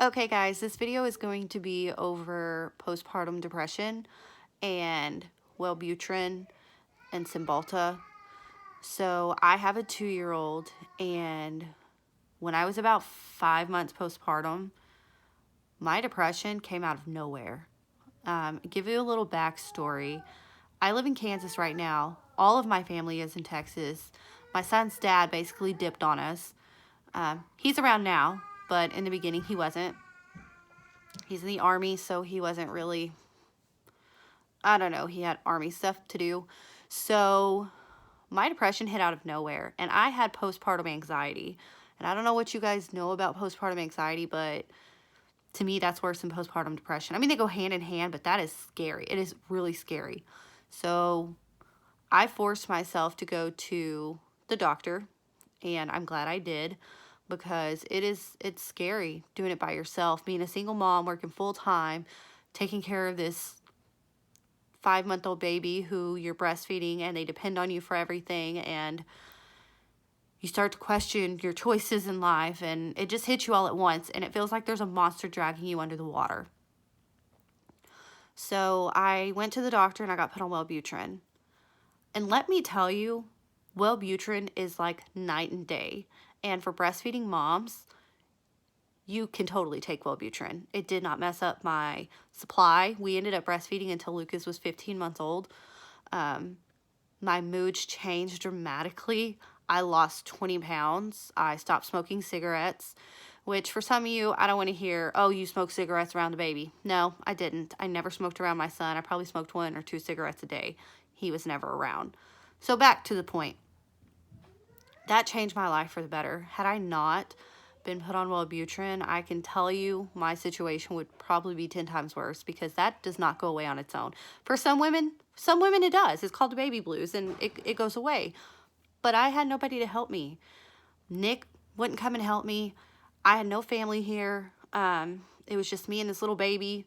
Okay, guys, this video is going to be over postpartum depression and Wellbutrin and Cymbalta. So I have a 2-year-old, and when I was about 5 months postpartum, my depression came out of nowhere. Give you a little backstory. I live in Kansas right now. All of my family is in Texas. My son's dad basically dipped on us. He's around now, but in the beginning he wasn't. He's in the Army, so he wasn't really, I don't know, he had Army stuff to do. So my depression hit out of nowhere, and I had postpartum anxiety. And I don't know what you guys know about postpartum anxiety, but to me, that's worse than postpartum depression. I mean, they go hand in hand, but that is scary. It is really scary. So I forced myself to go to the doctor, and I'm glad I did, because it's scary doing it by yourself, being a single mom, working full time, taking care of this 5-month-old baby who you're breastfeeding, and they depend on you for everything, and you start to question your choices in life, and it just hits you all at once, and it feels like there's a monster dragging you under the water. So I went to the doctor and I got put on Wellbutrin. And let me tell you, Wellbutrin is like night and day. And for breastfeeding moms, you can totally take Wellbutrin. It did not mess up my supply. We ended up breastfeeding until Lucas was 15 months old. My moods changed dramatically. I lost 20 pounds. I stopped smoking cigarettes, which for some of you, I don't want to hear, oh, you smoke cigarettes around the baby. No, I didn't. I never smoked around my son. I probably smoked 1 or 2 cigarettes a day. He was never around. So back to the point. That changed my life for the better. Had I not been put on Wellbutrin, I can tell you my situation would probably be 10 times worse, because that does not go away on its own. For some women it does. It's called the baby blues, and it goes away. But I had nobody to help me. Nick wouldn't come and help me. I had no family here. It was just me and this little baby.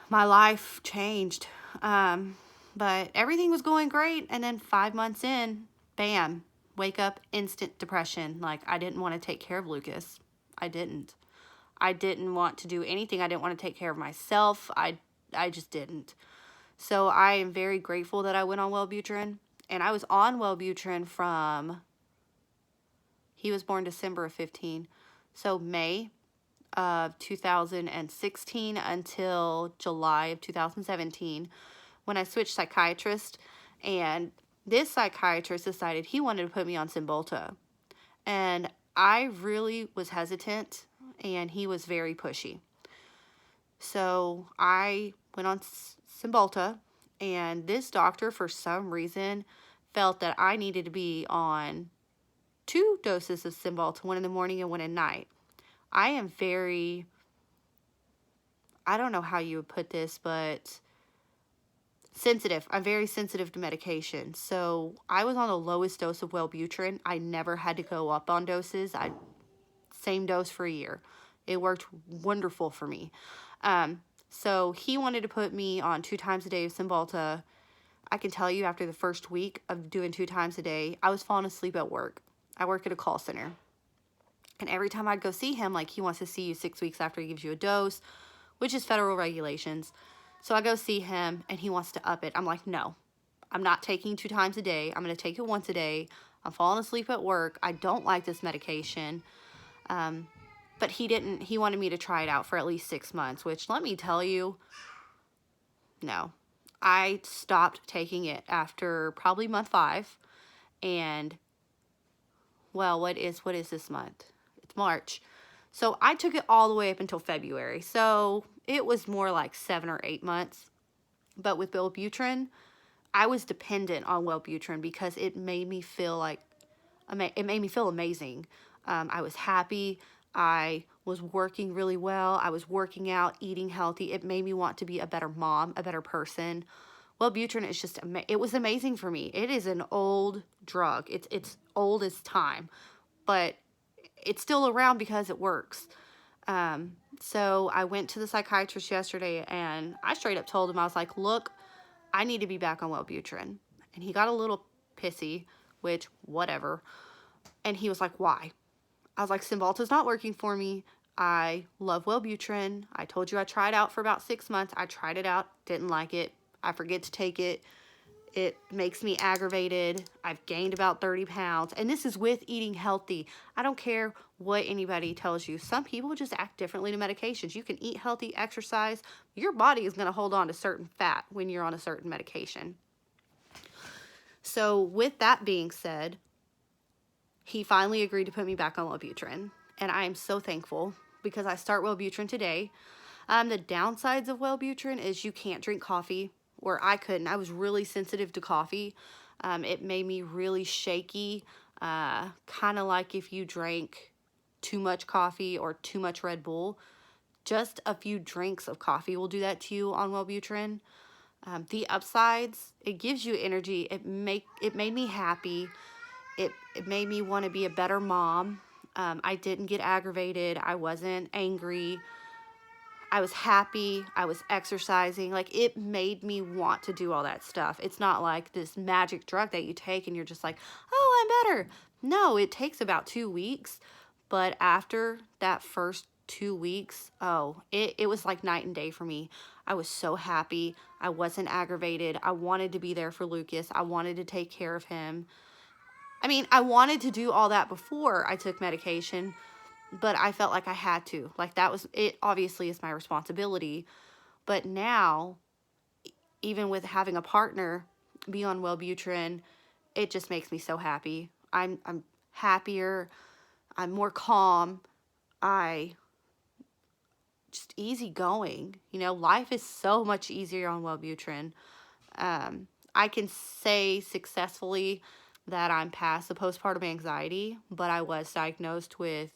My life changed. But everything was going great, and then 5 months in, bam, wake up, instant depression. Like, I didn't want to take care of Lucas. I didn't want to do anything. I didn't want to take care of myself. I just didn't. So I am very grateful that I went on Wellbutrin. And I was on Wellbutrin from, he was born December of 15. So May of 2016 until July of 2017, when I switched psychiatrist. And this psychiatrist decided he wanted to put me on Cymbalta. And I really was hesitant, and he was very pushy. So I went on Cymbalta, and this doctor, for some reason, felt that I needed to be on 2 doses of Cymbalta, 1 in the morning and 1 at night. I am very, I don't know how you would put this, but sensitive. I'm very sensitive to medication. So I was on the lowest dose of Wellbutrin. I never had to go up on doses. Same dose for a year. It worked wonderful for me. So he wanted to put me on 2 times a day of Cymbalta. I can tell you, after the first week of doing 2 times a day, I was falling asleep at work. I work at a call center. And every time I'd go see him, like, he wants to see you 6 weeks after he gives you a dose, which is federal regulations. So I go see him, and he wants to up it. I'm like, no, I'm not taking 2 times a day. I'm going to take it once a day. I'm falling asleep at work. I don't like this medication. But he wanted me to try it out for at least 6 months, which, let me tell you, no. I stopped taking it after probably month 5. And, well, what is this month? It's March. So I took it all the way up until February. So it was more like 7 or 8 months. But with Wellbutrin, I was dependent on Wellbutrin because it made me feel amazing. I was happy. I was working really well. I was working out, eating healthy. It made me want to be a better mom, a better person. Wellbutrin is just, it was amazing for me. It is an old drug. It's old as time, but it's still around because it works. So I went to the psychiatrist yesterday, and I straight up told him, I was like, look, I need to be back on Wellbutrin. And he got a little pissy, which, whatever. And he was like, why? I was like, Cymbalta's not working for me. I love Wellbutrin. I told you I tried out for about 6 months. I tried it out, didn't like it. I forget to take it. It makes me aggravated. I've gained about 30 pounds. And this is with eating healthy. I don't care what anybody tells you. Some people just act differently to medications. You can eat healthy, exercise. Your body is going to hold on to certain fat when you're on a certain medication. So with that being said, he finally agreed to put me back on Wellbutrin. And I am so thankful because I start Wellbutrin today. The downsides of Wellbutrin is you can't drink coffee, or I couldn't. I was really sensitive to coffee. It made me really shaky, kind of like if you drank too much coffee or too much Red Bull. Just a few drinks of coffee will do that to you on Wellbutrin. The upsides, it gives you energy. It made me happy. It made me want to be a better mom. I didn't get aggravated. I wasn't angry. I was happy. I was exercising. Like, it made me want to do all that stuff. It's not like this magic drug that you take and you're just like, oh, I'm better. No, it takes about 2 weeks. But after that first 2 weeks, oh, it was like night and day for me. I was so happy. I wasn't aggravated. I wanted to be there for Lucas. I wanted to take care of him. I mean, I wanted to do all that before I took medication, but I felt like I had to. Like, that was, it obviously is my responsibility. But now, even with having a partner be on Wellbutrin, it just makes me so happy. I'm happier. I'm more calm. I just easygoing. You know, life is so much easier on Wellbutrin. I can say successfully that I'm past the postpartum anxiety, but I was diagnosed with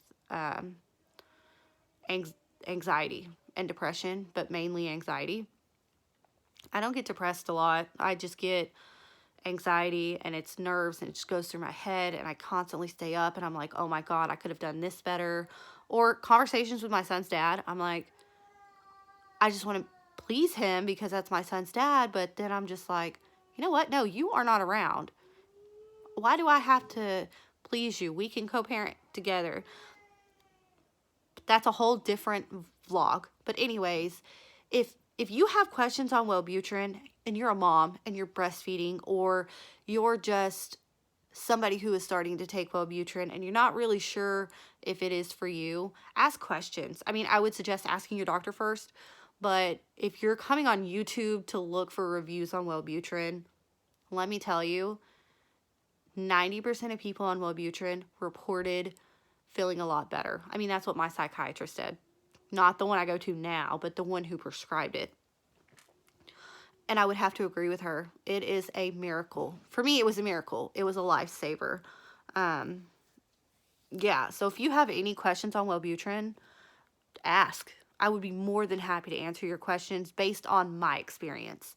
anxiety and depression, but mainly anxiety. I don't get depressed a lot. I just get anxiety, and it's nerves, and it just goes through my head, and I constantly stay up, and I'm like, oh my God, I could have done this better. Or conversations with my son's dad. I'm like, I just want to please him because that's my son's dad, but then I'm just like, you know what? No, you are not around. Why do I have to please you? We can co-parent together. That's a whole different vlog. But anyways, if you have questions on Wellbutrin and you're a mom and you're breastfeeding, or you're just somebody who is starting to take Wellbutrin and you're not really sure if it is for you, ask questions. I mean, I would suggest asking your doctor first, but if you're coming on YouTube to look for reviews on Wellbutrin, let me tell you, 90% of people on Wellbutrin reported feeling a lot better. I mean, that's what my psychiatrist said. Not the one I go to now, but the one who prescribed it. And I would have to agree with her. It is a miracle. For me, it was a miracle. It was a lifesaver. Yeah, so if you have any questions on Wellbutrin, ask. I would be more than happy to answer your questions based on my experience.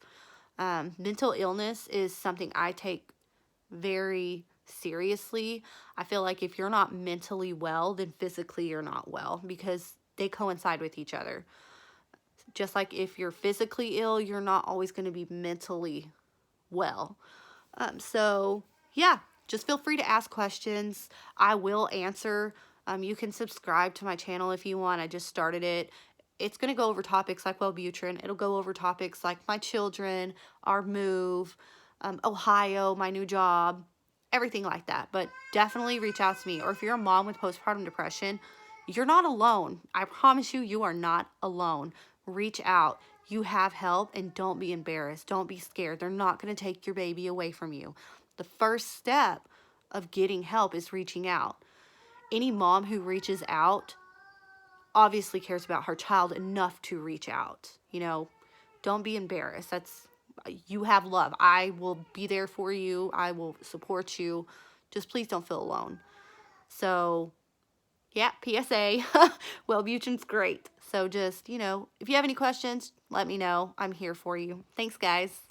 Mental illness is something I take very seriously. I feel like if you're not mentally well, then physically you're not well, because they coincide with each other. Just like if you're physically ill, you're not always going to be mentally well. So yeah, just feel free to ask questions. I will answer. You can subscribe to my channel if you want. I just started it. It's going to go over topics like Wellbutrin. It'll go over topics like my children, our move, Ohio, my new job, everything like that. But definitely reach out to me. Or if you're a mom with postpartum depression, you're not alone. I promise you, you are not alone. Reach out. You have help, and don't be embarrassed. Don't be scared. They're not going to take your baby away from you. The first step of getting help is reaching out. Any mom who reaches out obviously cares about her child enough to reach out. You know, don't be embarrassed. You have love. I will be there for you. I will support you. Just please don't feel alone. So, yeah, PSA. Wellbutrin's great. So just, you know, if you have any questions, let me know. I'm here for you. Thanks, guys.